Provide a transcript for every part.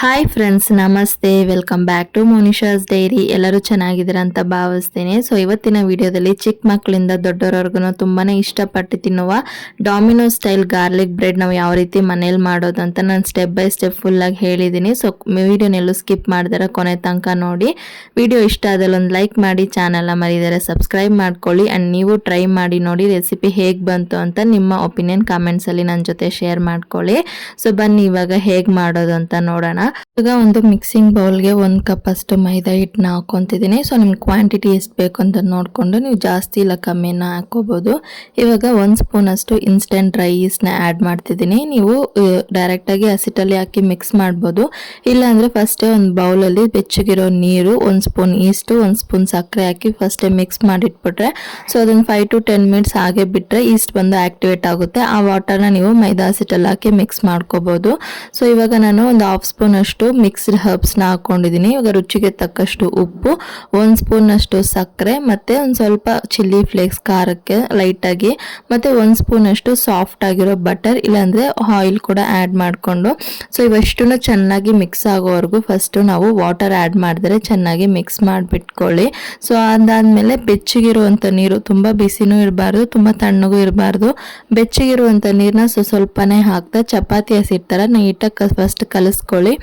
Hi friends, ನಮಸ್ತೆ. Welcome back to Monisha's diary. ಎಲ್ಲರೂ ಚೆನ್ನಾಗಿದ್ದೀರಾ ಅಂತ ಭಾವಿಸ್ತೇನೆ. ಸೊ ಇವತ್ತಿನ ವಿಡಿಯೋದಲ್ಲಿ ಚಿಕ್ಕ ಮಕ್ಕಳಿಂದ ದೊಡ್ಡವರವರೆಗೂ ತುಂಬಾ ಇಷ್ಟಪಟ್ಟು ತಿನ್ನುವ ಡಾಮಿನೋ ಸ್ಟೈಲ್ ಗಾರ್ಲಿಕ್ ಬ್ರೆಡ್ ನಾವು ಯಾವ ರೀತಿ ಮನೇಲಿ ಮಾಡೋದು ಅಂತ ನಾನು ಸ್ಟೆಪ್ ಬೈ ಸ್ಟೆಪ್ ಫುಲ್ಲಾಗಿ ಹೇಳಿದ್ದೀನಿ. ಸೊ ವಿಡಿಯೋನೆಲ್ಲೂ ಸ್ಕಿಪ್ ಮಾಡಿದಾರೆ ಕೊನೆ ತನಕ ನೋಡಿ. ವಿಡಿಯೋ ಇಷ್ಟ ಆದಲ್ಲಿ ಒಂದು ಲೈಕ್ ಮಾಡಿ, ಚಾನಲ್ನ ಮರಿದರೆ ಸಬ್ಸ್ಕ್ರೈಬ್ ಮಾಡ್ಕೊಳ್ಳಿ. ಆ್ಯಂಡ್ ನೀವು ಟ್ರೈ ಮಾಡಿ ನೋಡಿ ರೆಸಿಪಿ ಹೇಗೆ ಬಂತು ಅಂತ ನಿಮ್ಮ ಒಪಿನಿಯನ್ ಕಾಮೆಂಟ್ಸಲ್ಲಿ ನನ್ನ ಜೊತೆ ಶೇರ್ ಮಾಡ್ಕೊಳ್ಳಿ. ಸೊ ಬನ್ನಿ ಇವಾಗ ಹೇಗೆ ಮಾಡೋದು ಅಂತ ನೋಡೋಣ. ಈಗ ಒಂದು ಮಿಕ್ಸಿಂಗ್ ಬೌಲ್ಗೆ 1 ಕಪ್ ಅಷ್ಟು ಮೈದಾ ಹಿಟ್ಟನ್ನ ಹಾಕೊಂತಿದ್ದೀನಿ. ಸೊ ನಿಮ್ಗೆ ಕ್ವಾಂಟಿಟಿ ಎಷ್ಟು ಬೇಕು ಅಂತ ನೋಡಿಕೊಂಡು ನೀವು ಜಾಸ್ತಿ ಇಲ್ಲ ಕಮ್ಮಿನ ಹಾಕೋಬಹುದು. ಇವಾಗ 1 ಸ್ಪೂನ್ ಅಷ್ಟು ಇನ್ಸ್ಟೆಂಟ್ ಡ್ರೈ ಈಸ್ಟ್ನ ಆ್ಯಡ್ ಮಾಡ್ತಿದ್ದೀನಿ. ನೀವು ಡೈರೆಕ್ಟಾಗಿ ಹಸಿಟ್ಟಲ್ಲಿ ಹಾಕಿ ಮಿಕ್ಸ್ ಮಾಡ್ಬೋದು. ಇಲ್ಲಾಂದರೆ ಫಸ್ಟೇ ಒಂದು ಬೌಲಲ್ಲಿ ಬೆಚ್ಚಗಿರೋ ನೀರು, 1 ಸ್ಪೂನ್ ಈಸ್ಟು, 1 ಸ್ಪೂನ್ ಸಕ್ಕರೆ ಹಾಕಿ ಫಸ್ಟೇ ಮಿಕ್ಸ್ ಮಾಡಿಟ್ಬಿಟ್ರೆ ಸೊ ಅದನ್ನು 5 to 10 ಮಿನಿಟ್ಸ್ ಹಾಗೆ ಬಿಟ್ಟರೆ ಈಸ್ಟ್ ಬಂದು ಆ್ಯಕ್ಟಿವೇಟ್ ಆಗುತ್ತೆ. ಆ ವಾಟರ್ನ ನೀವು ಮೈದಾ ಹಸಿಟ್ಟಲ್ಲಿ ಹಾಕಿ ಮಿಕ್ಸ್ ಮಾಡ್ಕೋಬೋದು. ಸೊ ಇವಾಗ ನಾನು ಒಂದು 1/2 ಸ್ಪೂನ್ ಅಷ್ಟು ಮಿಕ್ಸ್ಡ್ ಹರ್ಬ್ಸ್ನ ಹಾಕೊಂಡಿದ್ದೀನಿ. ಇವಾಗ ರುಚಿಗೆ ತಕ್ಕಷ್ಟು ಉಪ್ಪು, 1 ಸ್ಪೂನ್ ಅಷ್ಟು ಸಕ್ಕರೆ, ಮತ್ತೆ ಒಂದು ಸ್ವಲ್ಪ ಚಿಲ್ಲಿ ಫ್ಲೇಕ್ಸ್ ಖಾರಕ್ಕೆ ಲೈಟಾಗಿ, ಮತ್ತೆ 1 ಸ್ಪೂನ್ ಅಷ್ಟು ಸಾಫ್ಟ್ ಆಗಿರೋ ಬಟರ್ ಇಲ್ಲಾಂದರೆ ಆಯಿಲ್ ಕೂಡ ಆ್ಯಡ್ ಮಾಡಿಕೊಂಡು ಸೊ ಇವಷ್ಟನ್ನು ಚೆನ್ನಾಗಿ ಮಿಕ್ಸ್ ಆಗೋವರೆಗೂ ಫಸ್ಟು ನಾವು ವಾಟರ್ ಆ್ಯಡ್ ಮಾಡಿದ್ರೆ ಚೆನ್ನಾಗಿ ಮಿಕ್ಸ್ ಮಾಡಿಬಿಟ್ಕೊಳ್ಳಿ. ಸೊ ಅದಾದಮೇಲೆ ಬೆಚ್ಚಗಿರುವಂಥ ನೀರು, ತುಂಬ ಬಿಸಿನೂ ಇರಬಾರ್ದು, ತುಂಬ ತಣ್ಣಗೂ ಇರಬಾರ್ದು, ಬೆಚ್ಚಗಿರುವಂಥ ನೀರನ್ನ ಸ್ವಲ್ಪನೇ ಹಾಕ್ತಾ ಚಪಾತಿ ಹಸಿಡ್ತಾರ ನೀಟಾಗಿ ಫಸ್ಟ್ ಕಲಿಸ್ಕೊಳ್ಳಿ.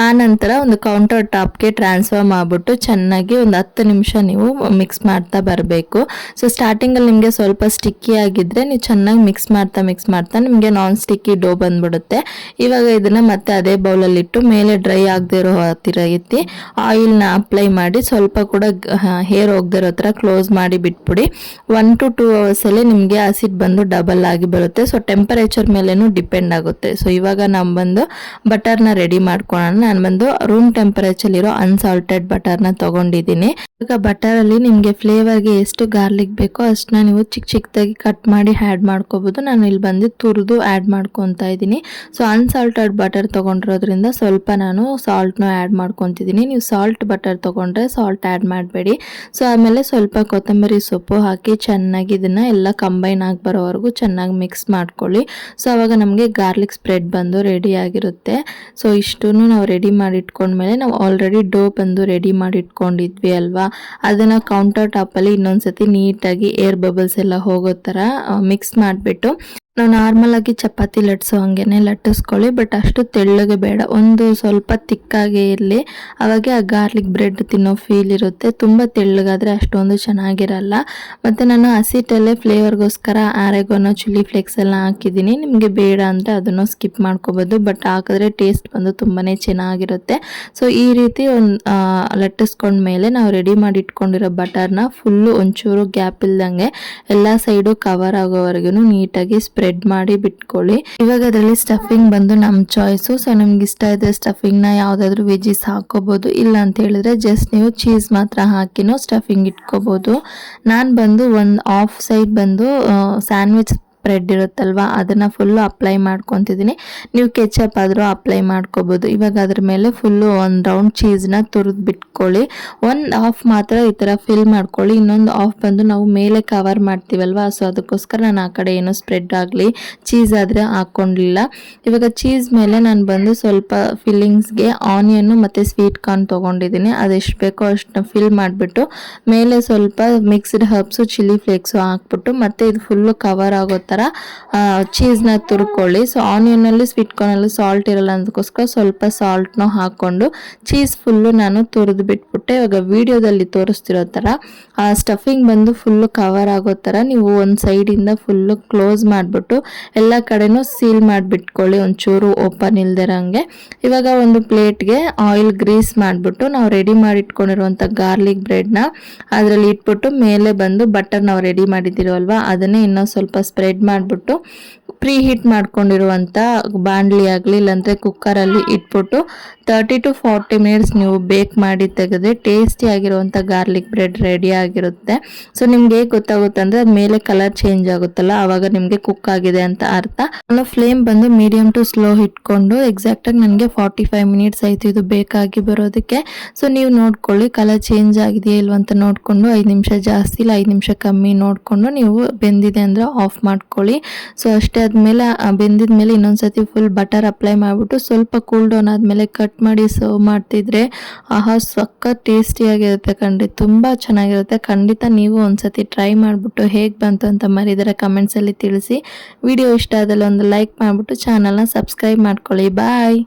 ಆ ನಂತರ ಒಂದು ಕೌಂಟರ್ ಟಾಪ್ಗೆ ಟ್ರಾನ್ಸ್ಫರ್ ಮಾಡಿಬಿಟ್ಟು ಚೆನ್ನಾಗಿ ಒಂದು 10 ನಿಮಿಷ ನೀವು ಮಿಕ್ಸ್ ಮಾಡ್ತಾ ಬರಬೇಕು. ಸೊ ಸ್ಟಾರ್ಟಿಂಗಲ್ಲಿ ನಿಮಗೆ ಸ್ವಲ್ಪ ಸ್ಟಿಕ್ಕಿ ಆಗಿದ್ರೆ ನೀವು ಚೆನ್ನಾಗಿ ಮಿಕ್ಸ್ ಮಾಡ್ತಾ ನಿಮಗೆ ನಾನ್ ಸ್ಟಿಕ್ಕಿ ಡೋ ಬಂದ್ಬಿಡುತ್ತೆ. ಇವಾಗ ಇದನ್ನು ಮತ್ತೆ ಅದೇ ಬೌಲಲ್ಲಿಟ್ಟು ಮೇಲೆ ಡ್ರೈ ಆಗದೆ ಇರೋ ಹತ್ತಿರ ಎತ್ತಿ ಆಯಿಲ್ನ ಅಪ್ಲೈ ಮಾಡಿ ಸ್ವಲ್ಪ ಕೂಡ ಹೇರ್ ಹೋಗದೆ ಇರೋ ಥರ ಕ್ಲೋಸ್ ಮಾಡಿ ಬಿಟ್ಬಿಡಿ. 1 to 2 ಅವರ್ಸಲ್ಲಿ ನಿಮಗೆ ಆಸಿಡ್ ಬಂದು ಡಬಲ್ ಆಗಿ ಬರುತ್ತೆ. ಸೊ ಟೆಂಪರೇಚರ್ ಮೇಲೇನು ಡಿಪೆಂಡ್ ಆಗುತ್ತೆ. ಸೊ ಇವಾಗ ನಾವು ಬಂದು ಬಟರ್ನ ರೆಡಿ ಮಾಡ್ಕೊಳ್ಳೋಣ. ನಾನು ಬಂದು ರೂಮ್ ಟೆಂಪರೇಚರ್ ಅನ್ಸಾಲ್ಟೆಡ್ ಬಟರ್ನ ತಗೊಂಡಿದ್ದೀನಿ. ಈಗ ಬಟರಲ್ಲಿ ನಿಮಗೆ ಫ್ಲೇವರ್ಗೆ ಎಷ್ಟು ಗಾರ್ಲಿಕ್ ಬೇಕೋ ಅಷ್ಟನ್ನ ನೀವು ಚಿಕ್ಕದಾಗಿ ಕಟ್ ಮಾಡಿ ಆ್ಯಡ್ ಮಾಡ್ಕೋಬೋದು. ನಾನು ಇಲ್ಲಿ ಬಂದು ತುರಿದು ಆ್ಯಡ್ ಮಾಡ್ಕೊತಾ ಇದ್ದೀನಿ. ಸೊ ಅನ್ಸಾಲ್ಟೆಡ್ ಬಟರ್ ತೊಗೊಂಡಿರೋದ್ರಿಂದ ಸ್ವಲ್ಪ ನಾನು ಸಾಲ್ಟ್ನ ಆ್ಯಡ್ ಮಾಡ್ಕೊತಿದ್ದೀನಿ. ನೀವು ಸಾಲ್ಟ್ ಬಟರ್ ತೊಗೊಂಡ್ರೆ ಸಾಲ್ಟ್ ಆ್ಯಡ್ ಮಾಡಬೇಡಿ. ಸೊ ಆಮೇಲೆ ಸ್ವಲ್ಪ ಕೊತ್ತಂಬರಿ ಸೊಪ್ಪು ಹಾಕಿ ಚೆನ್ನಾಗಿ ಇದನ್ನು ಎಲ್ಲ ಕಂಬೈನ್ ಆಗಿ ಬರೋವರೆಗೂ ಚೆನ್ನಾಗಿ ಮಿಕ್ಸ್ ಮಾಡ್ಕೊಳ್ಳಿ. ಸೊ ಆವಾಗ ನಮಗೆ ಗಾರ್ಲಿಕ್ ಸ್ಪ್ರೆಡ್ ಬಂದು ರೆಡಿ ಆಗಿರುತ್ತೆ. ಸೊ ಇಷ್ಟನ್ನು ನಾವು ರೆಡಿ ಮಾಡಿ ಇಟ್ಕೊಂಡ್ಮೇಲೆ ನಾವು ಆಲ್ರೆಡಿ ಡೋ ಬಂದು ರೆಡಿ ಮಾಡಿ ಇಟ್ಕೊಂಡಿದ್ವಿ ಅಲ್ವಾ, ಅದನ್ನು ಕೌಂಟರ್ ಟಾಪಲ್ಲಿ ಇನ್ನೊಂದ್ಸತಿ ನೀಟಾಗಿ ಏರ್ ಬಬಲ್ಸ್ ಎಲ್ಲ ಹೋಗೋ ಥರ ಮಿಕ್ಸ್ ಮಾಡಿಬಿಟ್ಟು ನಾವು ನಾರ್ಮಲ್ ಆಗಿ ಚಪಾತಿ ಲಟ್ಸೋ ಹಂಗೇನೆ ಲಟ್ಟಿಸ್ಕೊಳ್ಳಿ. ಬಟ್ ಅಷ್ಟು ತೆಳ್ಳಗೆ ಬೇಡ, ಒಂದು ಸ್ವಲ್ಪ ತಿಕ್ಕಾಗೆ ಇರಲಿ. ಅವಾಗೆ ಆ ಗಾರ್ಲಿಕ್ ಬ್ರೆಡ್ ತಿನ್ನೋ ಫೀಲ್ ಇರುತ್ತೆ. ತುಂಬ ತೆಳ್ಳಗಾದರೆ ಅಷ್ಟೊಂದು ಚೆನ್ನಾಗಿರಲ್ಲ. ಮತ್ತು ನಾನು ಹಸಿಟ್ಟಲ್ಲೇ ಫ್ಲೇವರ್ಗೋಸ್ಕರ ಆರೆಗೋನೋ ಚಿಲ್ಲಿ ಫ್ಲೇಕ್ಸ್ ಎಲ್ಲ ಹಾಕಿದ್ದೀನಿ. ನಿಮಗೆ ಬೇಡ ಅಂದರೆ ಅದನ್ನು ಸ್ಕಿಪ್ ಮಾಡ್ಕೋಬೋದು, ಬಟ್ ಹಾಕಿದ್ರೆ ಟೇಸ್ಟ್ ಬಂದು ತುಂಬಾ ಚೆನ್ನಾಗಿರುತ್ತೆ. ಸೊ ಈ ರೀತಿ ಒಂದು ಲಟ್ಟಿಸ್ಕೊಂಡ್ಮೇಲೆ ನಾವು ರೆಡಿ ಮಾಡಿ ಇಟ್ಕೊಂಡಿರೋ ಬಟರ್ನ ಫುಲ್ಲು ಒಂಚೂರು ಗ್ಯಾಪ್ ಇಲ್ದಂಗೆ ಎಲ್ಲ ಸೈಡು ಕವರ್ ಆಗೋವರೆಗೂ ನೀಟಾಗಿ ಸ್ಪ್ರೆಡ್ ಮಾಡಿ ಬಿಟ್ಕೊಳ್ಳಿ. ಇವಾಗ ಅದರಲ್ಲಿ ಸ್ಟಫಿಂಗ್ ಬಂದು ನಮ್ಮ ಚಾಯ್ಸು. ಸೊ ನಿಮ್ಗೆ ಇಷ್ಟ ಇದ್ರೆ ಸ್ಟಫಿಂಗ್ನ ಯಾವುದಾದ್ರೂ ವೆಜಿಸ್ ಹಾಕೋಬಹುದು, ಇಲ್ಲ ಅಂತ ಹೇಳಿದ್ರೆ ಜಸ್ಟ್ ನೀವು ಚೀಸ್ ಮಾತ್ರ ಹಾಕಿನೂ ಸ್ಟಫಿಂಗ್ ಇಟ್ಕೋಬಹುದು. ನಾನು ಬಂದು ಒಂದು ಆಫ್ ಸೈಡ್ ಬಂದು ಸ್ಯಾಂಡ್ವಿಚ್ ಬ್ರೆಡ್ ಇರುತ್ತಲ್ವ ಅದನ್ನು ಫುಲ್ಲು ಅಪ್ಲೈ ಮಾಡ್ಕೊತಿದ್ದೀನಿ. ನೀವು ಕೆಚಪ್ ಆದರೂ ಅಪ್ಲೈ ಮಾಡ್ಕೋಬೋದು. ಇವಾಗ ಅದ್ರ ಮೇಲೆ ಫುಲ್ಲು ಒಂದು ರೌಂಡ್ ಚೀಸ್ನ ತುರಿದು ಬಿಟ್ಕೊಳ್ಳಿ. ಒಂದು ಆಫ್ ಮಾತ್ರ ಈ ಥರ ಫಿಲ್ ಮಾಡ್ಕೊಳ್ಳಿ, ಇನ್ನೊಂದು ಆಫ್ ಬಂದು ನಾವು ಮೇಲೆ ಕವರ್ ಮಾಡ್ತೀವಲ್ವ, ಸೊ ಅದಕ್ಕೋಸ್ಕರ ನಾನು ಆ ಕಡೆ ಏನೋ ಸ್ಪ್ರೆಡ್ ಆಗಲಿ ಚೀಸ್ ಆದರೆ ಹಾಕ್ಕೊಂಡಿಲ್ಲ. ಇವಾಗ ಚೀಸ್ ಮೇಲೆ ನಾನು ಬಂದು ಸ್ವಲ್ಪ ಫಿಲ್ಲಿಂಗ್ಸ್ಗೆ ಆನಿಯನ್ನು ಮತ್ತು ಸ್ವೀಟ್ ಕಾರ್ನ್ ತೊಗೊಂಡಿದ್ದೀನಿ. ಅದೆಷ್ಟು ಬೇಕೋ ಅಷ್ಟನ್ನ ಫಿಲ್ ಮಾಡಿಬಿಟ್ಟು ಮೇಲೆ ಸ್ವಲ್ಪ ಮಿಕ್ಸ್ಡ್ ಹರ್ಬ್ಸು ಚಿಲ್ಲಿ ಫ್ಲೇಕ್ಸು ಹಾಕ್ಬಿಟ್ಟು ಮತ್ತೆ ಇದು ಫುಲ್ಲು ಕವರ್ ಆಗೋ ಥರ ಚೀಸ್ನ ತುರ್ಕೊಳ್ಳಿ. ಸೊ ಆನಿಯನ್ನಲ್ಲಿ ಸ್ವೀಟ್ ಕಾರ್ನಲ್ಲಿ ಸಾಲ್ಟ್ ಇರಲ್ಲ ಅದಕ್ಕೋಸ್ಕರ ಸ್ವಲ್ಪ ಸಾಲ್ಟ್ನ ಹಾಕ್ಕೊಂಡು ಚೀಸ್ ಫುಲ್ಲು ನಾನು ತುರಿದು ಬಿಟ್ಬಿಟ್ಟೆ. ಇವಾಗ ವಿಡಿಯೋದಲ್ಲಿ ತೋರಿಸ್ತಿರೋ ಥರ ಆ ಸ್ಟಫಿಂಗ್ ಬಂದು ಫುಲ್ಲು ಕವರ್ ಆಗೋ ಥರ ನೀವು ಒಂದು ಸೈಡಿಂದ ಫುಲ್ಲು ಕ್ಲೋಸ್ ಮಾಡಿಬಿಟ್ಟು ಎಲ್ಲ ಕಡೆನೂ ಸೀಲ್ ಮಾಡಿಬಿಟ್ಕೊಳ್ಳಿ, ಒಂಚೂರು ಓಪನ್ ಇಲ್ದಿರಂಗೆ. ಇವಾಗ ಒಂದು ಪ್ಲೇಟ್ಗೆ ಆಯಿಲ್ ಗ್ರೀಸ್ ಮಾಡಿಬಿಟ್ಟು ನಾವು ರೆಡಿ ಮಾಡಿ ಇಟ್ಕೊಂಡಿರುವಂಥ ಗಾರ್ಲಿಕ್ ಬ್ರೆಡ್ನ ಅದರಲ್ಲಿ ಇಟ್ಬಿಟ್ಟು ಮೇಲೆ ಬಂದು ಬಟರ್ ನಾವು ರೆಡಿ ಮಾಡಿದ್ದೀವಲ್ವ ಅದನ್ನೇ ಇನ್ನೂ ಸ್ವಲ್ಪ ಸ್ಪ್ರೆಡ್ ಮಾಡಿಬಿಟ್ಟು ಪ್ರೀ ಹೀಟ್ ಮಾಡ್ಕೊಂಡಿರುವಂಥ ಬಾಣಲಿ ಆಗಲಿ ಇಲ್ಲಾಂದರೆ ಕುಕ್ಕರಲ್ಲಿ ಇಟ್ಬಿಟ್ಟು 30 to 40 ಮಿನಿಟ್ಸ್ ನೀವು ಬೇಕ್ ಮಾಡಿ ತೆಗೆದ್ರೆ ಟೇಸ್ಟಿ ಆಗಿರುವಂಥ ಗಾರ್ಲಿಕ್ ಬ್ರೆಡ್ ರೆಡಿ ಆಗಿರುತ್ತೆ. ಸೊ ನಿಮ್ಗೆ ಹೇಗೆ ಗೊತ್ತಾಗುತ್ತೆ ಅಂದರೆ ಅದು ಮೇಲೆ ಕಲರ್ ಚೇಂಜ್ ಆಗುತ್ತಲ್ಲ ಆವಾಗ ನಿಮಗೆ ಕುಕ್ ಆಗಿದೆ ಅಂತ ಅರ್ಥ. ನಾನು ಫ್ಲೇಮ್ ಬಂದು ಮೀಡಿಯಮ್ ಟು ಸ್ಲೋ ಇಟ್ಕೊಂಡು ಎಕ್ಸಾಕ್ಟಾಗಿ ನನಗೆ 45 ಮಿನಿಟ್ಸ್ ಆಯಿತು ಇದು ಬೇಕಾಗಿ ಬರೋದಕ್ಕೆ. ಸೊ ನೀವು ನೋಡ್ಕೊಳ್ಳಿ ಕಲರ್ ಚೇಂಜ್ ಆಗಿದೆಯಾ ಇಲ್ವಂತ ನೋಡಿಕೊಂಡು 5 ನಿಮಿಷ ಜಾಸ್ತಿ ಇಲ್ಲ 5 ನಿಮಿಷ ಕಮ್ಮಿ ನೋಡಿಕೊಂಡು ನೀವು ಬೆಂದಿದೆ ಅಂದರೆ ಆಫ್ ಮಾಡ್ಕೊಳ್ಳಿ. ಮಾಡ್ಕೊಳ್ಳಿ. ಸೊ ಅಷ್ಟೇ ಆದಮೇಲೆ ಬೆಂದಿದ ಮೇಲೆ ಇನ್ನೊಂದ್ಸತಿ ಫುಲ್ ಬಟರ್ ಅಪ್ಲೈ ಮಾಡಿಬಿಟ್ಟು ಸ್ವಲ್ಪ ಕೂಲ್ ಡೌನ್ ಆದಮೇಲೆ ಕಟ್ ಮಾಡಿ ಸರ್ವ್ ಮಾಡ್ತಿದ್ರೆ ಆಹಾ ಸಖತ್ ಟೇಸ್ಟಿಯಾಗಿರುತ್ತೆ ಕಣ್ರಿ. ತುಂಬ ಚೆನ್ನಾಗಿರುತ್ತೆ. ಖಂಡಿತ ನೀವು ಒಂದ್ಸತಿ ಟ್ರೈ ಮಾಡಿಬಿಟ್ಟು ಹೇಗೆ ಬಂತು ಅಂತ ಮರಿದರೆ ಕಮೆಂಟ್ಸಲ್ಲಿ ತಿಳಿಸಿ. ವಿಡಿಯೋ ಇಷ್ಟ ಆದಲ್ಲಿ ಒಂದು ಲೈಕ್ ಮಾಡಿಬಿಟ್ಟು ಚಾನಲ್ನ ಸಬ್ಸ್ಕ್ರೈಬ್ ಮಾಡ್ಕೊಳ್ಳಿ. ಬಾಯ್.